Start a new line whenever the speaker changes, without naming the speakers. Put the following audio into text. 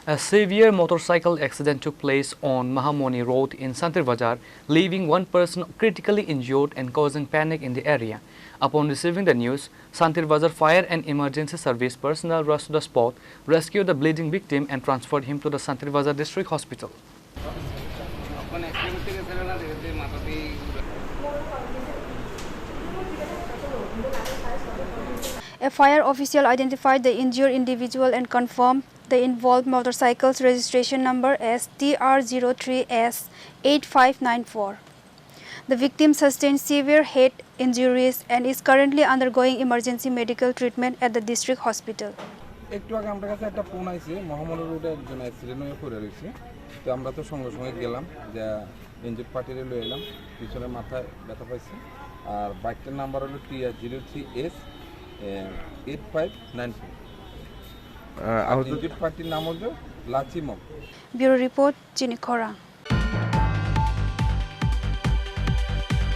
A severe motorcycle accident took place on Mahamoni Road in Santirbazar, leaving one person critically injured and causing panic in the area. Upon receiving the news, Santirbazar Fire and Emergency Service personnel rushed to the spot, rescued the bleeding victim and transferred him to the Santirbazar District Hospital.
A fire official identified the injured individual and confirmed the involved motorcycle's registration number as TR03S8594. The victim sustained severe head injuries and is currently undergoing emergency medical treatment at the district hospital.
একটু আগে আমার কাছে একটা phone আইছে মহামনি রোডে একজন accident হয়ে পড়ে রয়েছে তো আমরা তো সঙ্গে সঙ্গে গেলাম যে ইনজুর্ড পার্টিরে লয়ে এলাম পিছনে মাথায় ব্যথা পাইছে আর বাইকটার নাম্বার হলো TR03S8594 ইনজুর্ড পার্টির নাম হলো লাচিমক।
Bureau report, Chini, Khorang.